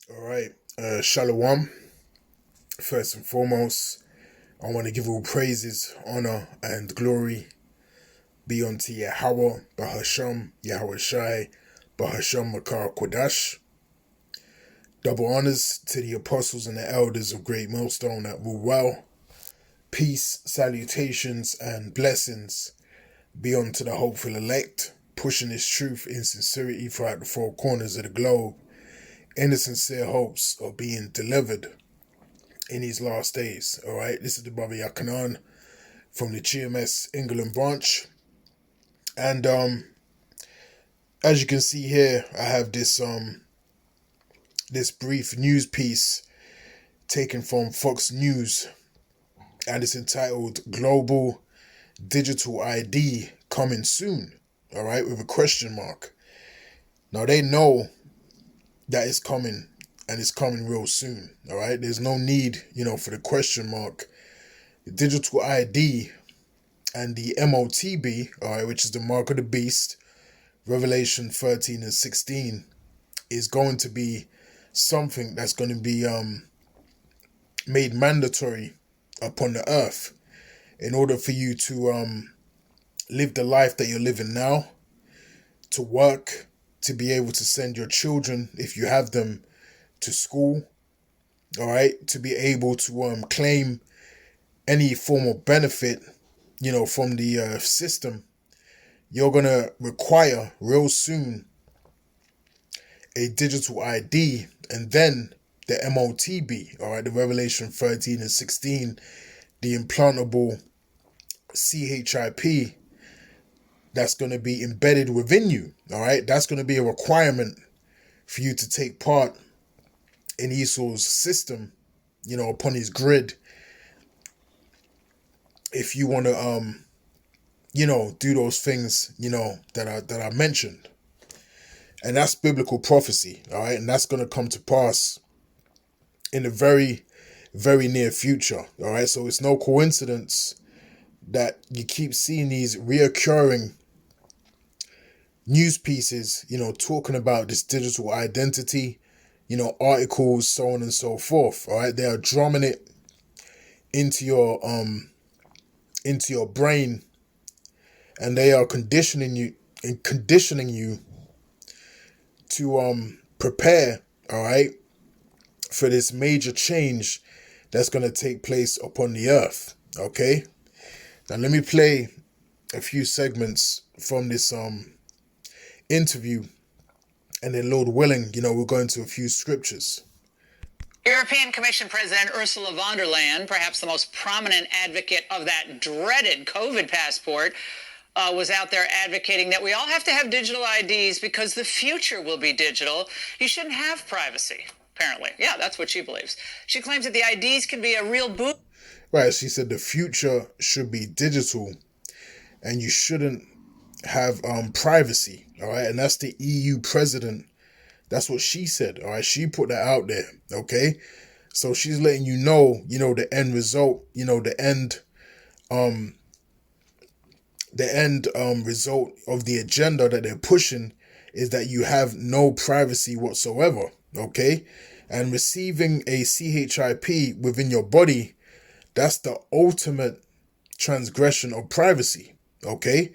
All right. Shalom. First and foremost, I want to give all praises, honor, and glory be unto Yahweh, Bahasham, Yahweh Shai, Bahasham Makar Kodash. Double honors to the apostles and the elders of Great Millstone that rule well. Peace, salutations, and blessings be unto the hopeful elect, pushing this truth in sincerity throughout the four corners of the globe, in the sincere hopes of being delivered in these last days. All right, this is the brother Yakanan from the GMS England branch, and as you can see here, I have this brief news piece taken from Fox News, and it's entitled "Global Digital ID Coming Soon." All right, with a question mark. Now they know that it's coming, and it's coming real soon. All right, there's no need, for the question mark. The digital ID and the MOTB, all right, which is the mark of the beast, Revelation 13 and 16, is going to be something that's going to be made mandatory upon the earth in order for you to live the life that you're living now, to work, to be able to send your children, if you have them, to school, all right, to be able to claim any form of benefit, from the system. You're going to require real soon a digital ID, and then the MOTB, all right, the Revelation 13 and 16, the implantable CHIP that's going to be embedded within you, all right? That's going to be a requirement for you to take part in Esau's system, upon his grid, if you want to, do those things, that I mentioned. And that's biblical prophecy, all right? And that's going to come to pass in the very, very near future, all right? So it's no coincidence that you keep seeing these reoccurring news pieces, talking about this digital identity, articles, so on and so forth, all right? They are drumming it into your brain, and they are conditioning you to prepare, all right, for this major change that's going to take place upon the earth. Okay, now let me play a few segments from this interview, and then Lord willing, we'll go into a few scriptures. European Commission President Ursula von der Leyen, perhaps the most prominent advocate of that dreaded COVID passport, was out there advocating that we all have to have digital IDs because the future will be digital. You shouldn't have privacy, apparently. Yeah, that's what she believes. She claims that the IDs can be a real boost. Right, she said the future should be digital and you shouldn't have privacy, all right? And that's the EU president. That's what she said, all right? She put that out there, okay? So she's letting you know, the end result, the end result of the agenda that they're pushing is that you have no privacy whatsoever, okay? And receiving a CHIP within your body, that's the ultimate transgression of privacy, okay?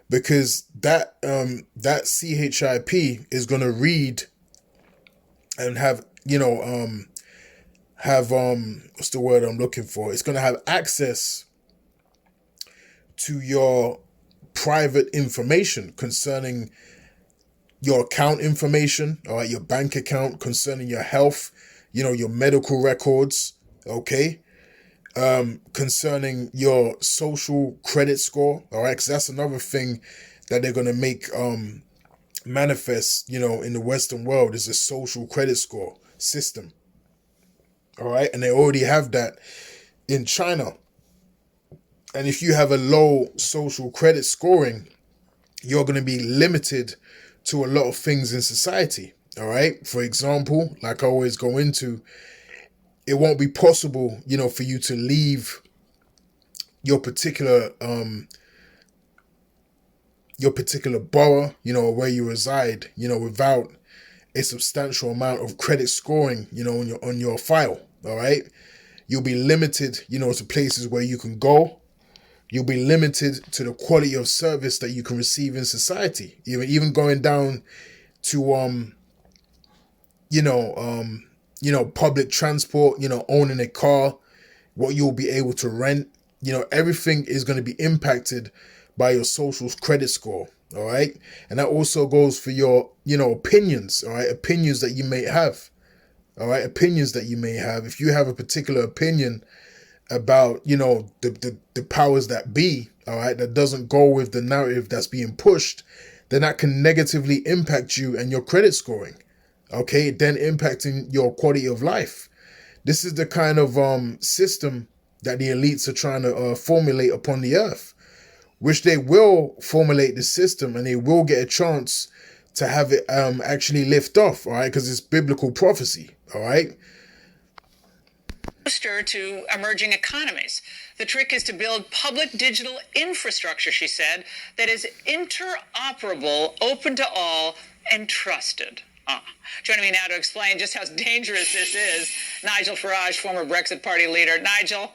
Because that CHIP is going to read and have what's the word I'm looking for? It's going to have access to your private information concerning your account information, all right, your bank account, concerning your health, your medical records, okay, concerning your social credit score, all right, because that's another thing that they're going to make manifest, in the Western world, is a social credit score system, all right, and they already have that in China. And if you have a low social credit scoring, you're going to be limited to a lot of things in society, all right? For example, like I always go into, it won't be possible, for you to leave your particular borough, where you reside, without a substantial amount of credit scoring, on your file. All right. You'll be limited, to places where you can go. You'll be limited to the quality of service that you can receive in society. Even going down to public transport, owning a car, what you'll be able to rent, everything is going to be impacted by your social credit score. All right. And that also goes for your, opinions. All right. Opinions that you may have. All right. Opinions that you may have. If you have a particular opinion about, the powers that be, all right, that doesn't go with the narrative that's being pushed, then that can negatively impact you and your credit scoring. Okay. Then impacting your quality of life. This is the kind of system that the elites are trying to formulate upon the earth, which they will formulate the system and they will get a chance to have it actually lift off, all right, because it's biblical prophecy, all right? Booster to emerging economies. The trick is to build public digital infrastructure, she said, that is interoperable, open to all, and trusted. Joining me now to explain just how dangerous this is, Nigel Farage, former Brexit Party leader. Nigel,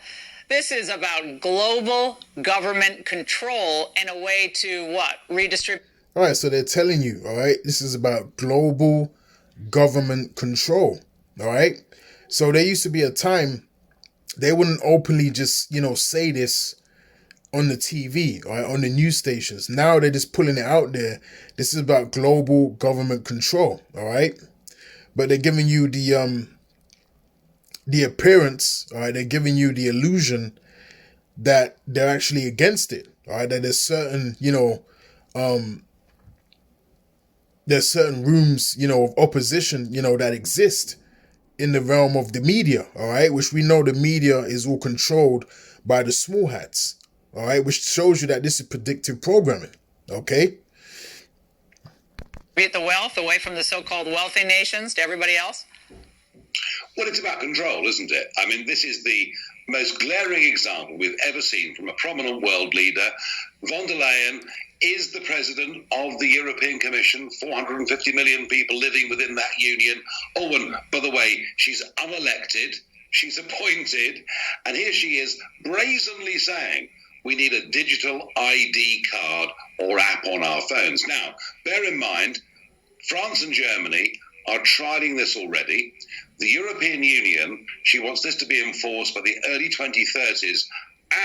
this is about global government control and a way to what? Redistribute. All right, so they're telling you, all right, this is about global government control, all right? So there used to be a time they wouldn't openly just, say this on the TV, or on the news stations. Now they're just pulling it out there. This is about global government control, all right? But they're giving you the appearance, all right? They're giving you the illusion that they're actually against it, all right? That there's certain, there's certain rooms, of opposition, that exist in the realm of the media, all right? Which we know the media is all controlled by the small hats. All right, which shows you that this is predictive programming, okay? Get the wealth away from the so-called wealthy nations to everybody else? Well, it's about control, isn't it? I mean, this is the most glaring example we've ever seen from a prominent world leader. Von der Leyen is the president of the European Commission, 450 million people living within that union. Oh, and by the way, she's unelected, she's appointed, and here she is brazenly saying, we need a digital ID card or app on our phones. Now, bear in mind, France and Germany are trialing this already. The European Union, she wants this to be enforced by the early 2030s.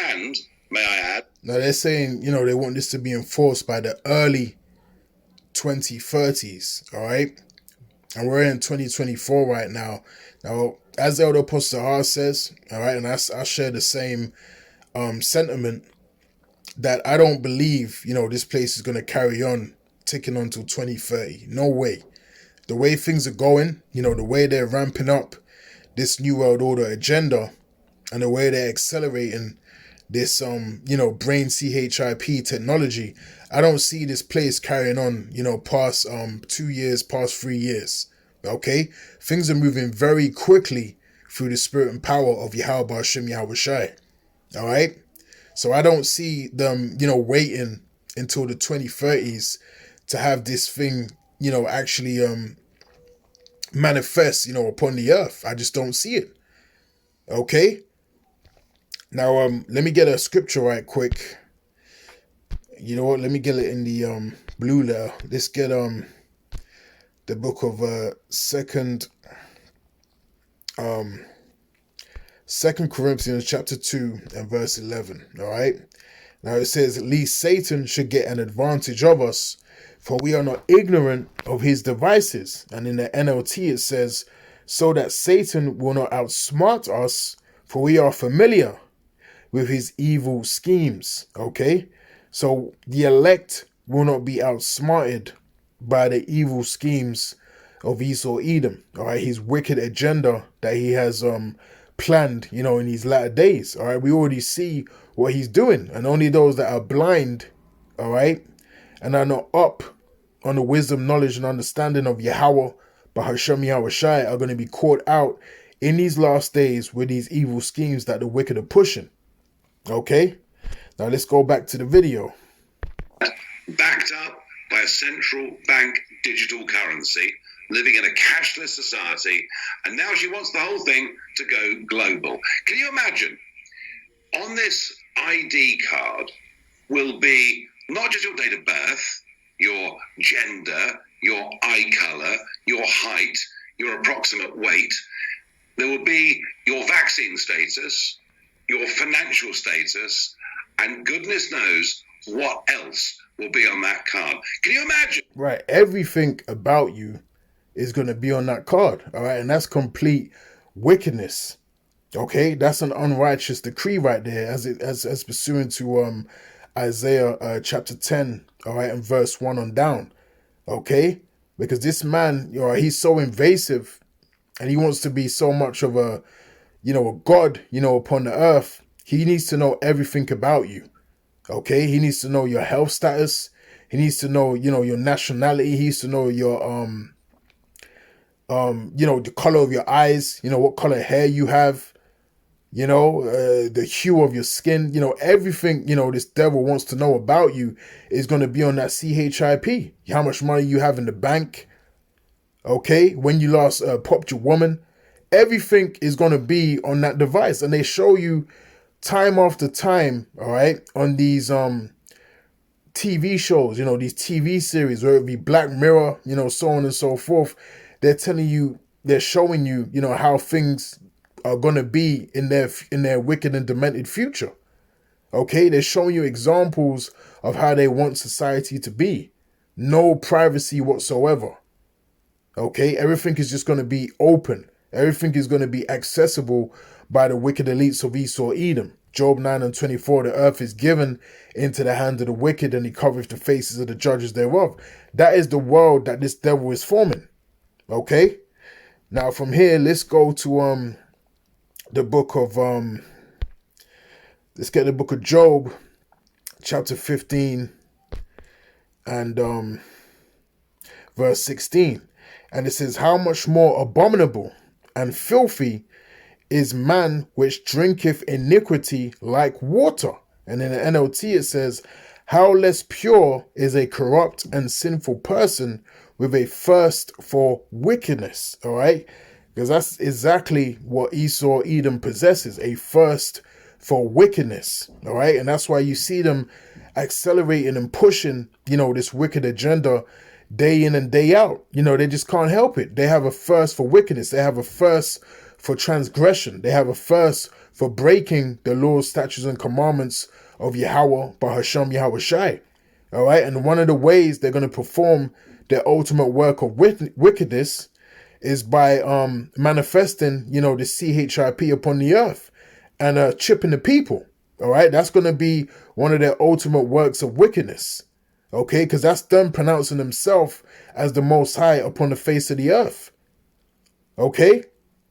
And, may I add... Now, they're saying, they want this to be enforced by the early 2030s, all right? And we're in 2024 right now. Now, as Elder Apostle Har says, all right, and I share the same sentiment, that I don't believe, this place is going to carry on ticking on till 2030. No way. The way things are going, the way they're ramping up this New World Order agenda and the way they're accelerating this, brain CHIP technology, I don't see this place carrying on, past 2 years, past 3 years. Okay? Things are moving very quickly through the spirit and power of Yahweh Hashem Yahweh Shai. All right? So I don't see them, waiting until the 2030s to have this thing, actually manifest, upon the earth. I just don't see it. Okay? Now, let me get a scripture right quick. You know what? Let me get it in the blue letter. Let's get the book of Second Corinthians chapter 2 and verse 11. All right. Now it says, at least Satan should get an advantage of us, for we are not ignorant of his devices. And in the NLT it says, so that Satan will not outsmart us, for we are familiar with his evil schemes. Okay. So the elect will not be outsmarted by the evil schemes of Esau Edom. All right. His wicked agenda that he has planned, in these latter days. All right, we already see what he's doing, and only those that are blind, all right, and are not up on the wisdom, knowledge, and understanding of Yahweh, but Hashem Yahweh Shai, are going to be caught out in these last days with these evil schemes that the wicked are pushing. Okay, now let's go back to the video. Backed up by a central bank digital currency, living in a cashless society, and now she wants the whole thing to go global. Can you imagine? On this ID card will be not just your date of birth, your gender, your eye color, your height, your approximate weight. There will be your vaccine status, your financial status, and goodness knows what else will be on that card. Can you imagine? Right. Everything about you is going to be on that card. All right. And that's complete wickedness. Okay. That's an unrighteous decree right there, as pursuant to Isaiah chapter 10. All right. And verse 1 on down. Okay. Because this man, he's so invasive and he wants to be so much of a God, upon the earth. He needs to know everything about you. Okay. He needs to know your health status. He needs to know, your nationality. He needs to know your, the color of your eyes, what color hair you have, the hue of your skin, everything, this devil wants to know about you is going to be on that CHIP. How much money you have in the bank. Okay. When you last popped your woman, everything is going to be on that device. And they show you time after time. All right. On these, TV shows, these TV series, whether it be Black Mirror, so on and so forth. They're showing you, how things are going to be in their wicked and demented future. Okay. They're showing you examples of how they want society to be. No privacy whatsoever. Okay. Everything is just going to be open. Everything is going to be accessible by the wicked elites of Esau Edom. Job 9:24, the earth is given into the hand of the wicked, and he covereth the faces of the judges thereof. That is the world that this devil is forming. Okay? Now from here, let's go to the book of let's get the book of Job, chapter 15 and verse 16. And it says, how much more abominable and filthy is man which drinketh iniquity like water. And in the NLT it says, how less pure is a corrupt and sinful person with a thirst for wickedness. All right. Because that's exactly what Esau Edom possesses, a thirst for wickedness. All right. And that's why you see them accelerating and pushing, this wicked agenda day in and day out. They just can't help it. They have a thirst for wickedness. They have a thirst for transgression. They have a thirst for breaking the laws, statutes, and commandments of Yahweh, Bahasham Yahweh Shai. All right. And one of the ways they're going to perform their ultimate work of wickedness is by manifesting, the CHIP upon the earth and chipping the people. All right. That's going to be one of their ultimate works of wickedness. Okay. Because that's them pronouncing themselves as the Most High upon the face of the earth. Okay.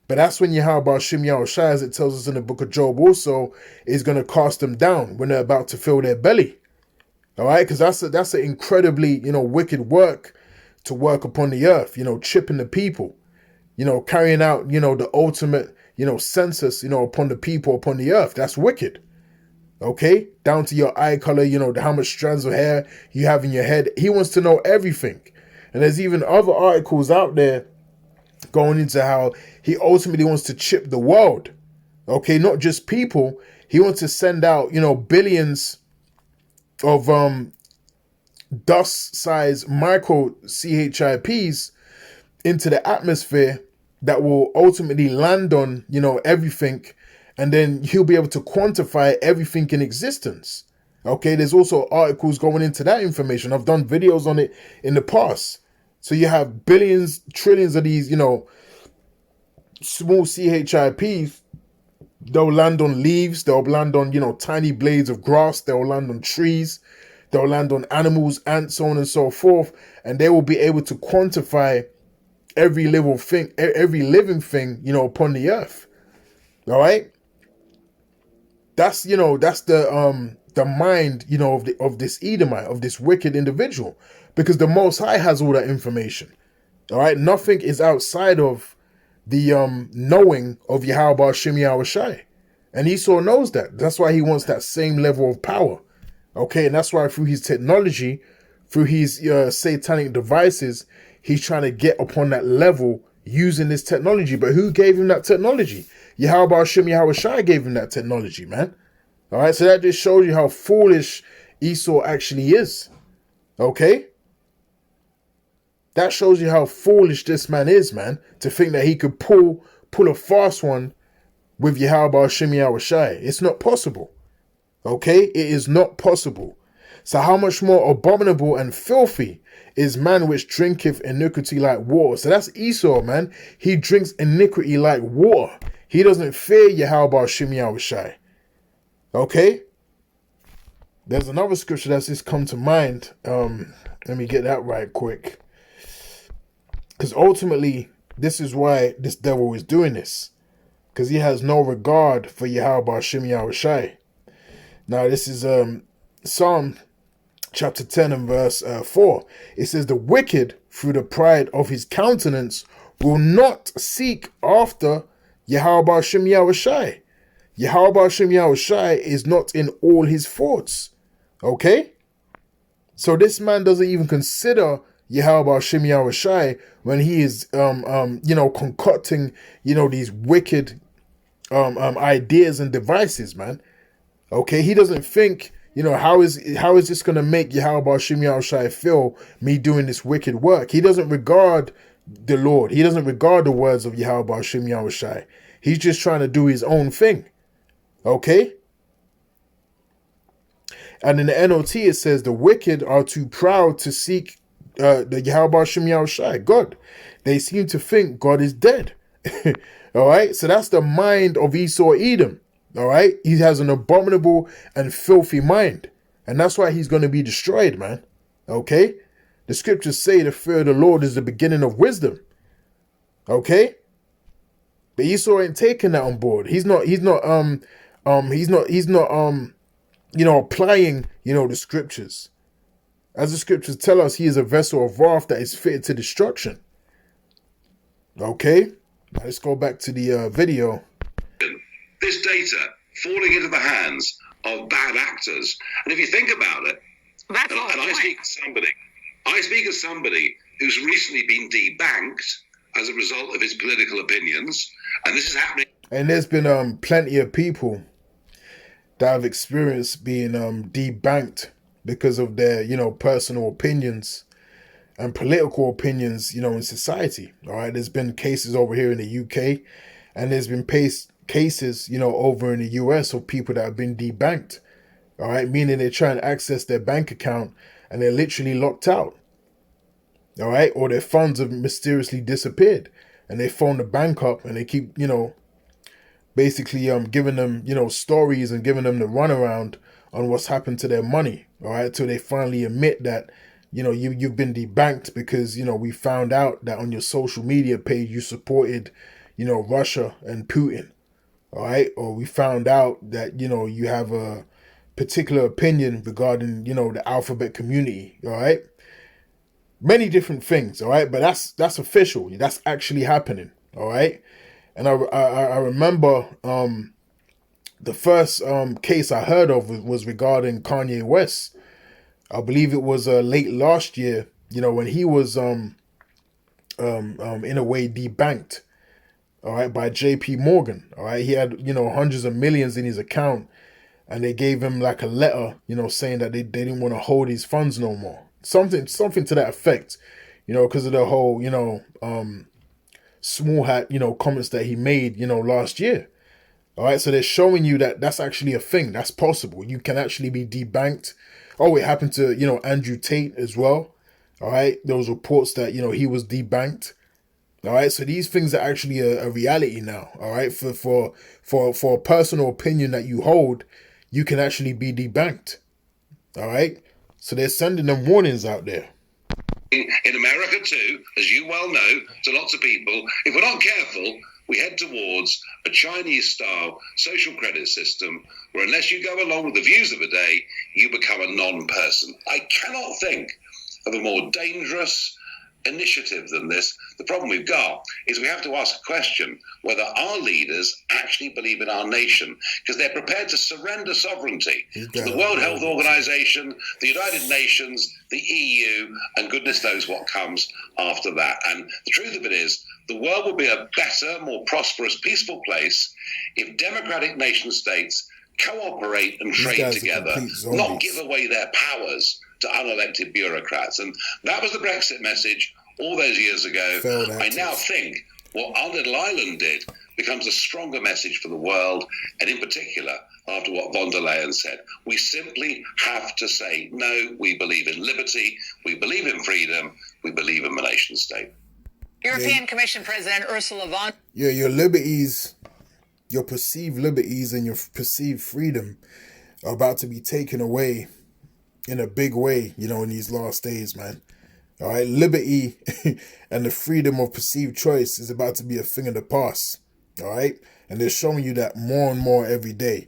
But that's when Yahweh Shem Yahweh Shai, as it tells us in the book of Job also, is going to cast them down when they're about to fill their belly. All right. Because that's an incredibly, wicked work to work upon the earth, chipping the people, carrying out, the ultimate, census, upon the people, upon the earth. That's wicked. Okay. Down to your eye color, how much strands of hair you have in your head. He wants to know everything. And there's even other articles out there going into how he ultimately wants to chip the world. Okay. Not just people. He wants to send out, billions of, dust-sized micro CHIPs into the atmosphere that will ultimately land on, everything, and then he'll be able to quantify everything in existence. Okay, there's also articles going into that information. I've done videos on it in the past. So you have billions, trillions of these, small CHIPs. They'll land on leaves. They'll land on, tiny blades of grass. They'll land on trees. They'll land on animals, ants, so on and so forth. And they will be able to quantify every living thing, upon the earth. All right. That's, that's the mind, of this Edomite, of this wicked individual, because the Most High has all that information. All right. Nothing is outside of the knowing of Yahweh Shem Yahweh Shai. And Esau knows that. That's why he wants that same level of power. Okay, and that's why through his technology, through his satanic devices, he's trying to get upon that level using this technology. But who gave him that technology? Yahweh Hashem Yahweh Shai gave him that technology, man. All right, so that just shows you how foolish Esau actually is. Okay? That shows you how foolish this man is, man, to think that he could pull a fast one with Yahweh Hashem Yahweh Shai. It's not possible. Okay? It is not possible. So how much more abominable and filthy is man which drinketh iniquity like water? So that's Esau, man. He drinks iniquity like water. He doesn't fear Yahweh Hashem Yahweh Shai. Okay? There's another scripture that's just come to mind. Let me get that right quick. Because ultimately, this is why this devil is doing this. Because he has no regard for Yahweh Hashem Yahweh Shai. Now, this is Psalm chapter 10 and verse 4. It says, the wicked, through the pride of his countenance, will not seek after Yahweh Hashem Yahweh Shai. Yahweh Hashem Yahweh Shai is not in all his thoughts. Okay? So this man doesn't even consider Yahweh Hashem Yahweh Shai when he is, concocting, these wicked ideas and devices, man. Okay? He doesn't think, how is this going to make Yahweh Hashem Yahweh Shai feel, me doing this wicked work? He doesn't regard the Lord. He doesn't regard the words of Yahweh Hashem Yahweh Shai. He's just trying to do his own thing. Okay? And in the NOT it says, the wicked are too proud to seek the Yahweh Hashem Yahweh Shai, God. They seem to think God is dead. All right? So that's the mind of Esau Edom. All right? He has an abominable and filthy mind. And that's why he's going to be destroyed, man. Okay? The scriptures say the fear of the Lord is the beginning of wisdom. Okay? But Esau ain't taking that on board. He's not applying, the scriptures. As the scriptures tell us, he is a vessel of wrath that is fitted to destruction. Okay? Now let's go back to the video. This data falling into the hands of bad actors. And if you think about it, I speak as somebody who's recently been debanked as a result of his political opinions, and this is happening. And there's been plenty of people that have experienced being debanked because of their, personal opinions and political opinions, in society. All right, there's been cases over here in the UK, and there's been cases, over in the US of people that have been debanked. All right, meaning they try and access their bank account and they're literally locked out. All right, or their funds have mysteriously disappeared, and they phone the bank up and they keep, basically giving them, stories and giving them the runaround on what's happened to their money. All right, till they finally admit that, you've been debanked because, we found out that on your social media page you supported, Russia and Putin. All right, or we found out that, you have a particular opinion regarding, the alphabet community. All right. Many different things, all right? But that's official. That's actually happening, all right? And I remember the first case I heard of was regarding Kanye West. I believe it was late last year, when he was in a way debanked, all right, by JP Morgan, all right? He had, hundreds of millions in his account, and they gave him like a letter, saying that they didn't want to hold his funds no more. Something to that effect, because of the whole, small hat, comments that he made, last year. All right. So they're showing you that that's actually a thing. That's possible. You can actually be debanked. Oh, it happened to, Andrew Tate as well. All right. There was reports that, he was debanked. All right. So these things are actually a reality now. All right. For a personal opinion that you hold, you can actually be debanked. All right. So they're sending them warnings out there. In America too, as you well know, to lots of people, if we're not careful, we head towards a Chinese-style social credit system where unless you go along with the views of the day, you become a non-person. I cannot think of a more dangerous initiative than this. The problem we've got is we have to ask a question whether our leaders actually believe in our nation, because they're prepared to surrender sovereignty to the World Health Organization, the United Nations, the EU, and goodness knows what comes after that. And the truth of it is, the world will be a better, more prosperous, peaceful place if democratic nation states cooperate and trade together, not give away their powers to unelected bureaucrats. And that was the Brexit message all those years ago. I now think what our little island did becomes a stronger message for the world, and in particular, after what von der Leyen said. We simply have to say, no, we believe in liberty, we believe in freedom, we believe in the nation state. European Commission President Ursula von... Yeah, your liberties, your perceived liberties and your perceived freedom are about to be taken away in a big way, you know, in these last days, man. All right, liberty and the freedom of perceived choice is about to be a thing of the past. All right, and they're showing you that more and more every day.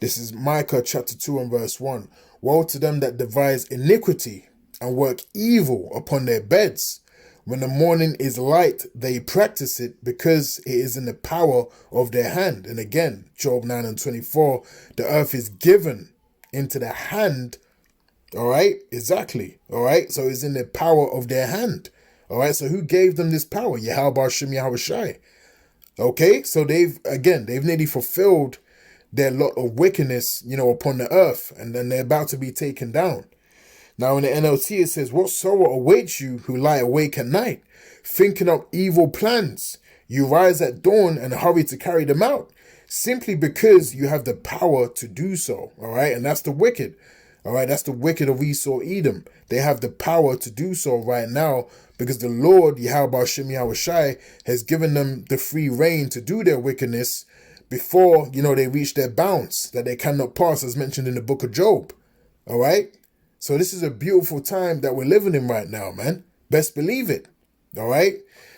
This is Micah chapter 2 and verse 1. Woe to them that devise iniquity and work evil upon their beds. When the morning is light, they practice it because it is in the power of their hand. And again, Job 9 and 24, the earth is given into the hand. All right, exactly. All right, so it's in the power of their hand. All right, so who gave them this power? Yahweh Shem Yahweh Shai. Okay, so they've nearly fulfilled their lot of wickedness, you know, upon the earth, and then they're about to be taken down. Now in the NLT it says, what sorrow awaits you who lie awake at night, thinking up evil plans? You rise at dawn and hurry to carry them out, simply because you have the power to do so. All right, and that's the wicked. All right, that's the wicked of Esau, Edom. They have the power to do so right now because the Lord, Yahweh Shem Yahweh Shai, has given them the free reign to do their wickedness before, you know, they reach their bounds that they cannot pass, as mentioned in the book of Job. All right, so this is a beautiful time that we're living in right now, man. Best believe it. All right,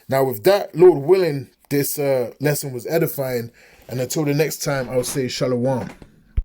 now with that, Lord willing, this lesson was edifying, and until the next time, I'll say shalom.